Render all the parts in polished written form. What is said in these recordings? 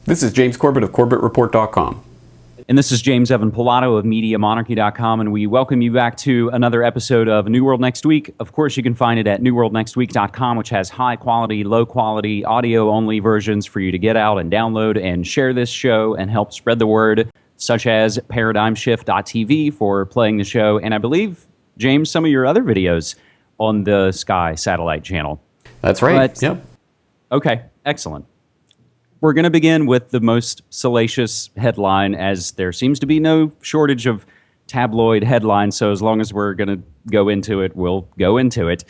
This is James Corbett of CorbettReport.com. And this is James Evan Pilato of MediaMonarchy.com, and we welcome you back to another episode of New World Next Week. Of course, you can find it at newworldnextweek.com, which has high-quality, low-quality, audio-only versions for you to get out and download and share this show and help spread the word, such as ParadigmShift.tv for playing the show, and I believe, James, some of your other videos on the Sky satellite channel. That's right. Yep. Okay, excellent. We're going to begin with the most salacious headline, as there seems to be no shortage of tabloid headlines, so as long as we're going to go into it, we'll go into it.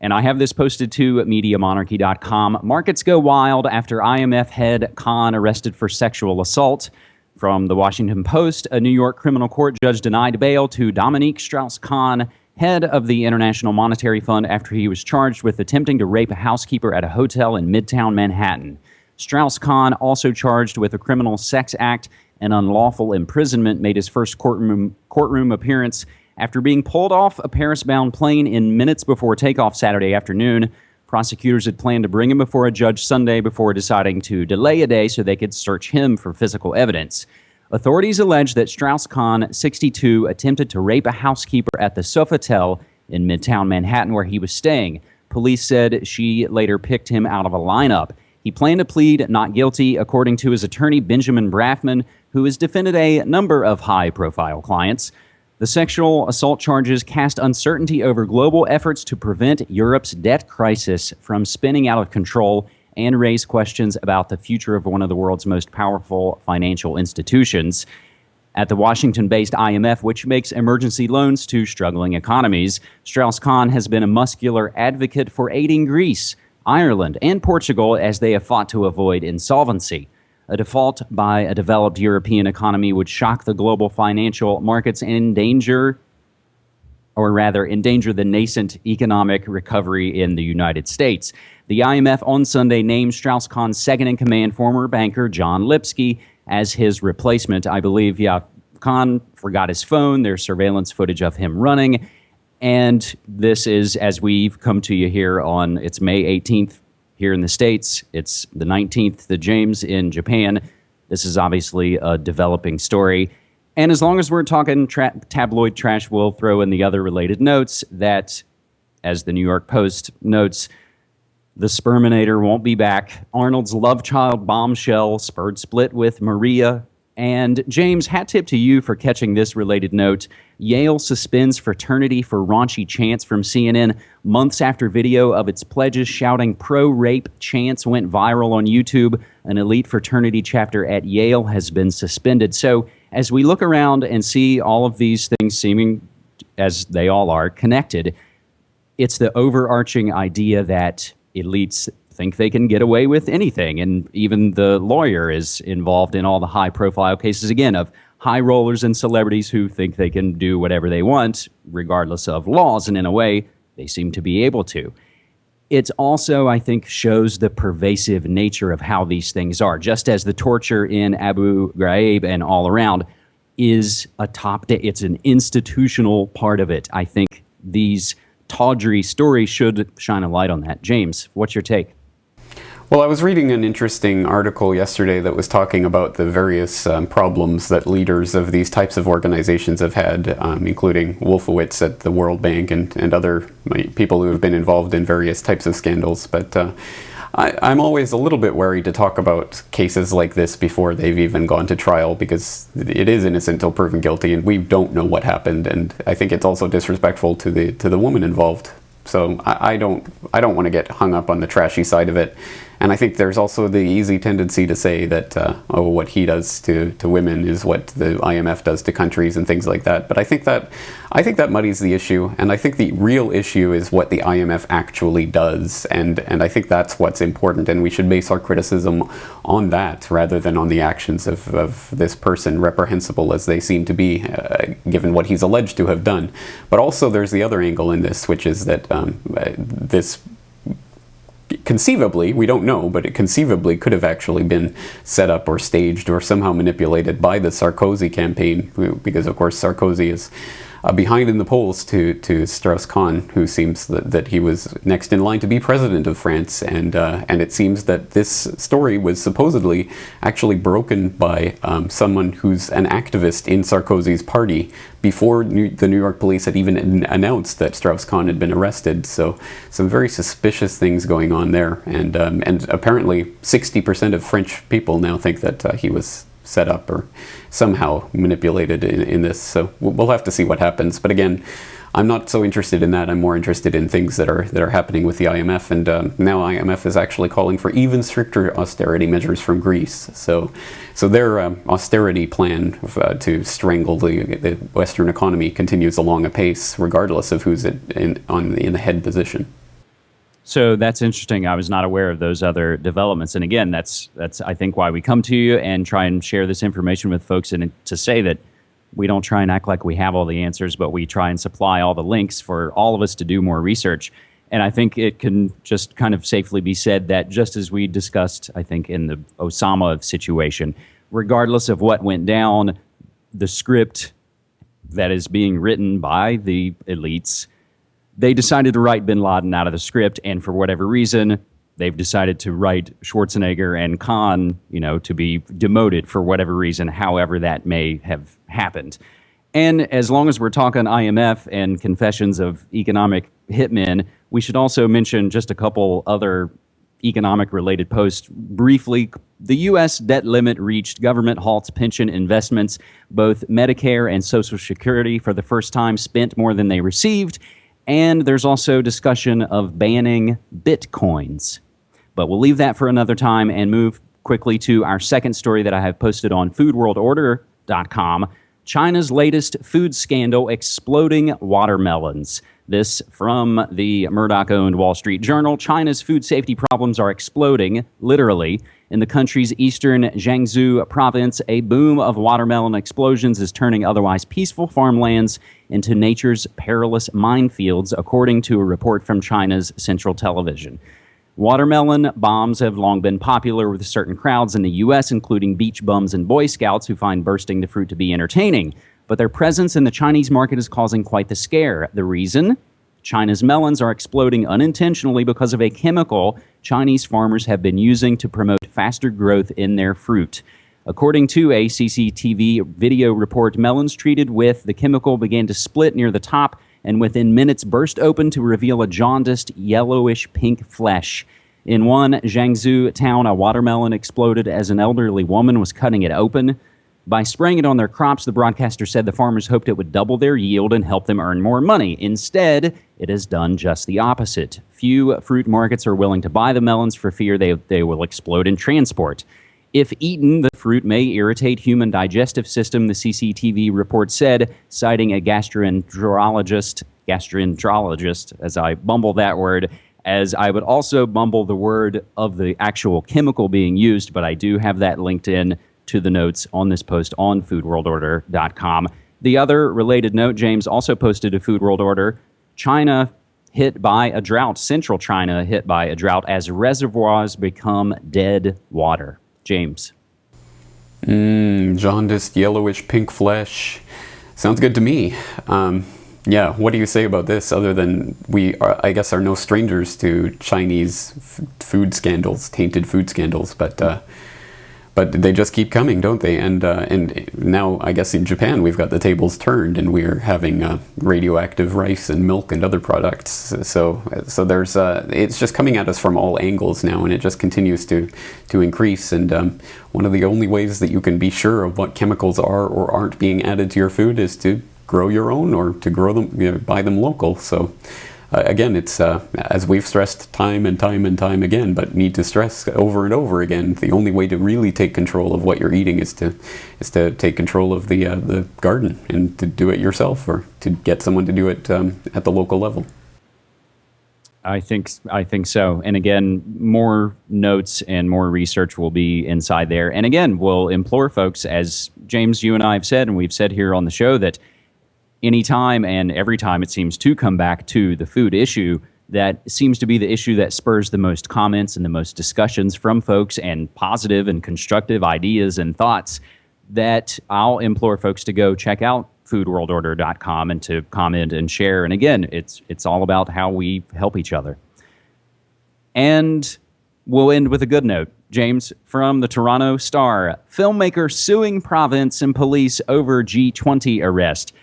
And I have this posted to MediaMonarchy.com. Markets go wild after IMF head Kahn arrested for sexual assault. From the Washington Post, a New York criminal court judge denied bail to Dominique Strauss-Kahn, head of the International Monetary Fund, after he was charged with attempting to rape a housekeeper at a hotel in Midtown Manhattan. Strauss-Kahn, also charged with a criminal sex act and unlawful imprisonment, made his first courtroom appearance after being pulled off a Paris-bound plane in minutes before takeoff Saturday afternoon. Prosecutors had planned to bring him before a judge Sunday before deciding to delay a day so they could search him for physical evidence. Authorities allege that Strauss-Kahn, 62, attempted to rape a housekeeper at the Sofitel in Midtown Manhattan where he was staying. Police said she later picked him out of a lineup. He planned to plead not guilty, according to his attorney Benjamin Brafman, who has defended a number of high-profile clients. The sexual assault charges cast uncertainty over global efforts to prevent Europe's debt crisis from spinning out of control and raise questions about the future of one of the world's most powerful financial institutions. At the Washington-based IMF, which makes emergency loans to struggling economies, Strauss-Kahn has been a muscular advocate for aiding Greece, Ireland, and Portugal as they have fought to avoid insolvency. A default by a developed European economy would shock the global financial markets and endanger the nascent economic recovery in the United States. The IMF on Sunday named Strauss-Kahn's second-in-command, former banker John Lipsky, as his replacement. I believe, Kahn forgot his phone. There's surveillance footage of him running. And this is, as we've come to you here on, it's May 18th here in the States. It's the 19th to James in Japan. This is obviously a developing story. And as long as we're talking tabloid trash, we'll throw in the other related notes that, as the New York Post notes, the Sperminator won't be back. Arnold's love child bombshell spurred split with Maria. And James, hat tip to you for catching this related note. Yale suspends fraternity for raunchy chants from CNN months after video of its pledges shouting pro-rape chants went viral on YouTube. An elite fraternity chapter at Yale has been suspended. So as we look around and see all of these things seeming, as they all are, connected, it's the overarching idea that elites think they can get away with anything. And even the lawyer is involved in all the high-profile cases, again, of high rollers and celebrities who think they can do whatever they want, regardless of laws. And in a way, they seem to be able to. It also, I think, shows the pervasive nature of how these things are. Just as the torture in Abu Ghraib and all around is it's an institutional part of it. I think these tawdry stories should shine a light on that. James, what's your take? Well, I was reading an interesting article yesterday that was talking about the various problems that leaders of these types of organizations have had, including Wolfowitz at the World Bank and other people who have been involved in various types of scandals. But I'm always a little bit wary to talk about cases like this before they've even gone to trial, because it is innocent until proven guilty, and we don't know what happened. And I think it's also disrespectful to the woman involved. So I don't want to get hung up on the trashy side of it. And I think there's also the easy tendency to say that, what he does to women is what the IMF does to countries and things like that. But I think that muddies the issue. And I think the real issue is what the IMF actually does. And I think that's what's important. And we should base our criticism on that rather than on the actions of this person, reprehensible as they seem to be, given what he's alleged to have done. But also there's the other angle in this, which is that this conceivably, we don't know, but it conceivably could have actually been set up or staged or somehow manipulated by the Sarkozy campaign, because of course Sarkozy is behind in the polls to Strauss-Kahn, who seems that he was next in line to be president of France, and it seems that this story was supposedly actually broken by someone who's an activist in Sarkozy's party before the New York police had even announced that Strauss-Kahn had been arrested. So some very suspicious things going on there, and apparently 60% of French people now think that he was set up or somehow manipulated in this. So we'll have to see what happens. But again, I'm not so interested in that. I'm more interested in things that are happening with the IMF, and now IMF is actually calling for even stricter austerity measures from Greece. So their austerity plan to strangle the Western economy continues along a pace, regardless of who's in the head position. So that's interesting. I was not aware of those other developments. And again, that's I think why we come to you and try and share this information with folks, and to say that we don't try and act like we have all the answers, but we try and supply all the links for all of us to do more research. And I think it can just kind of safely be said that, just as we discussed, I think, in the Osama situation, regardless of what went down, the script that is being written by the elites, they decided to write bin Laden out of the script, and for whatever reason, they've decided to write Schwarzenegger and Khan, to be demoted for whatever reason, however that may have happened. And as long as we're talking IMF and confessions of economic hitmen, we should also mention just a couple other economic-related posts briefly. The U.S. debt limit reached, government halts pension investments, both Medicare and Social Security for the first time spent more than they received. And there's also discussion of banning Bitcoins. But we'll leave that for another time and move quickly to our second story that I have posted on foodworldorder.com. China's latest food scandal, exploding watermelons. This from the Murdoch-owned Wall Street Journal. China's food safety problems are exploding, literally. In the country's eastern Jiangsu province, a boom of watermelon explosions is turning otherwise peaceful farmlands into nature's perilous minefields, according to a report from China's Central Television. Watermelon bombs have long been popular with certain crowds in the U.S., including beach bums and Boy Scouts who find bursting the fruit to be entertaining. But their presence in the Chinese market is causing quite the scare. The reason? China's melons are exploding unintentionally because of a chemical Chinese farmers have been using to promote faster growth in their fruit. According to a CCTV video report, melons treated with the chemical began to split near the top and within minutes burst open to reveal a jaundiced yellowish pink flesh. In one Jiangsu town, a watermelon exploded as an elderly woman was cutting it open. By spraying it on their crops, the broadcaster said the farmers hoped it would double their yield and help them earn more money. Instead, it has done just the opposite. Few fruit markets are willing to buy the melons for fear they will explode in transport. If eaten, the fruit may irritate human digestive system, the CCTV report said, citing a gastroenterologist, as I mumble that word, as I would also mumble the word of the actual chemical being used, but I do have that linked in to the notes on this post on foodworldorder.com. The other related note, James also posted to Food World Order, China hit by a drought, central China hit by a drought as reservoirs become dead water. James. Jaundiced, yellowish, pink flesh. Sounds good to me. Yeah, what do you say about this, other than we, I guess, are no strangers to Chinese food scandals, tainted food scandals, but they just keep coming, don't they? And now, I guess, in Japan, we've got the tables turned, and we're having radioactive rice and milk and other products. So there's it's just coming at us from all angles now, and it just continues to increase. And one of the only ways that you can be sure of what chemicals are or aren't being added to your food is to grow your own, or to grow them, buy them local. So. Again, it's as we've stressed time and time and time again, but need to stress over and over again. The only way to really take control of what you're eating is to take control of the garden, and to do it yourself, or to get someone to do it at the local level. I think so. And again, more notes and more research will be inside there. And again, we'll implore folks, as James, you and I have said, and we've said here on the show, that anytime and every time it seems to come back to the food issue, that seems to be the issue that spurs the most comments and the most discussions from folks, and positive and constructive ideas and thoughts, that I'll implore folks to go check out foodworldorder.com and to comment and share. And again, it's all about how we help each other. And we'll end with a good note. James, from the Toronto Star, filmmaker suing province and police over G20 arrest.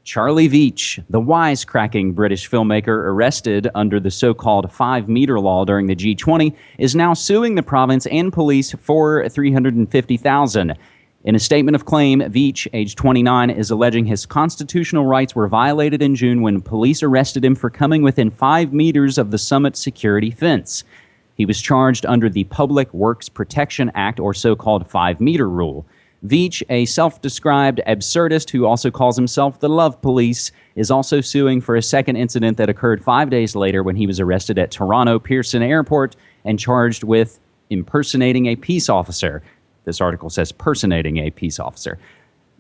Charlie Veitch, the wisecracking British filmmaker arrested under the so-called 5-meter law during the G20, is now suing the province and police for $350,000. In a statement of claim, Veitch, age 29, is alleging his constitutional rights were violated in June when police arrested him for coming within 5 meters of the summit security fence. He was charged under the Public Works Protection Act, or so-called 5-meter rule. Veitch, a self-described absurdist who also calls himself the Love Police, is also suing for a second incident that occurred 5 days later when he was arrested at Toronto Pearson Airport and charged with impersonating a peace officer. This article says personating a peace officer.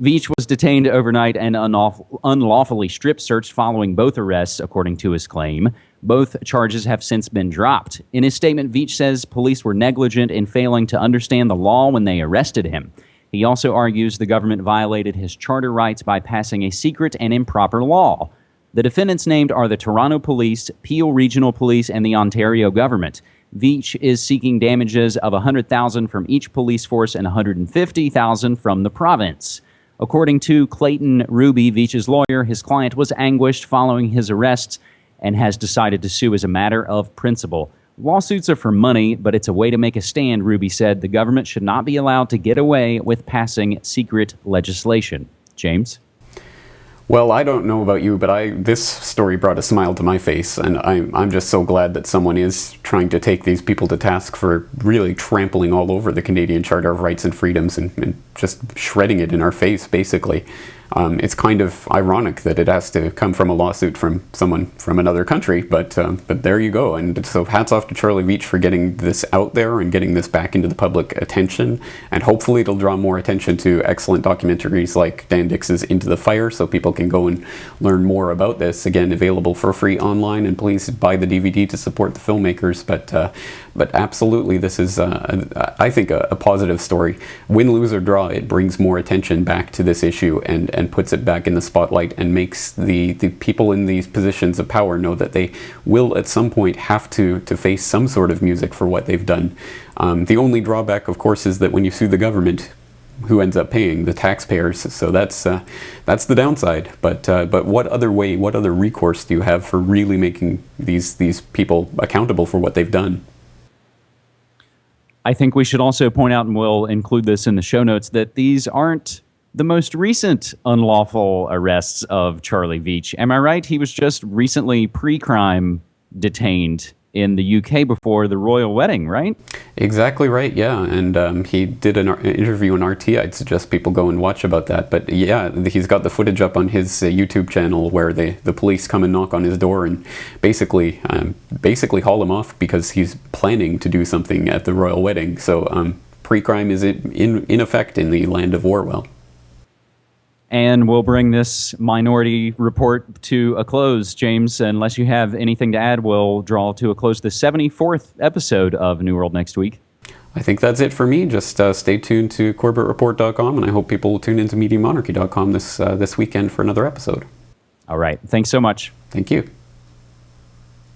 Veitch was detained overnight and unlawfully strip-searched following both arrests, according to his claim. Both charges have since been dropped. In his statement, Veitch says police were negligent in failing to understand the law when they arrested him. He also argues the government violated his charter rights by passing a secret and improper law. The defendants named are the Toronto Police, Peel Regional Police, and the Ontario government. Veitch is seeking damages of $100,000 from each police force and $150,000 from the province. According to Clayton Ruby, Veitch's lawyer, his client was anguished following his arrests and has decided to sue as a matter of principle. Lawsuits are for money, but it's a way to make a stand, Ruby said. The government should not be allowed to get away with passing secret legislation. James? Well, I don't know about you, but this story brought a smile to my face, and I'm just so glad that someone is trying to take these people to task for really trampling all over the Canadian Charter of Rights and Freedoms and just shredding it in our face, basically. It's kind of ironic that it has to come from a lawsuit from someone from another country, but there you go. And so hats off to Charlie Veitch for getting this out there and getting this back into the public attention. And hopefully it'll draw more attention to excellent documentaries like Dan Dix's Into the Fire, so people can go and learn more about this. Again, available for free online, and please buy the DVD to support the filmmakers. But absolutely, this is, I think, a positive story. Win, lose, or draw, it brings more attention back to this issue and puts it back in the spotlight and makes the people in these positions of power know that they will at some point have to face some sort of music for what they've done. The only drawback, of course, is that when you sue the government, who ends up paying? The taxpayers. So that's the downside. But what other way, what other recourse do you have for really making these people accountable for what they've done? I think we should also point out, and we'll include this in the show notes, that these aren't the most recent unlawful arrests of Charlie Veitch. Am I right? He was just recently pre-crime detained in the UK before the royal wedding, right? Exactly right, yeah. And he did an interview on RT. I'd suggest people go and watch about that. But yeah, he's got the footage up on his YouTube channel where the police come and knock on his door and basically haul him off because he's planning to do something at the royal wedding. So pre-crime is in effect in the land of Orwell. And we'll bring this Minority Report to a close, James. Unless you have anything to add, we'll draw to a close the 74th episode of New World next week. I think that's it for me. Just stay tuned to CorbettReport.com, and I hope people will tune into MediaMonarchy.com this weekend for another episode. All right. Thanks so much. Thank you.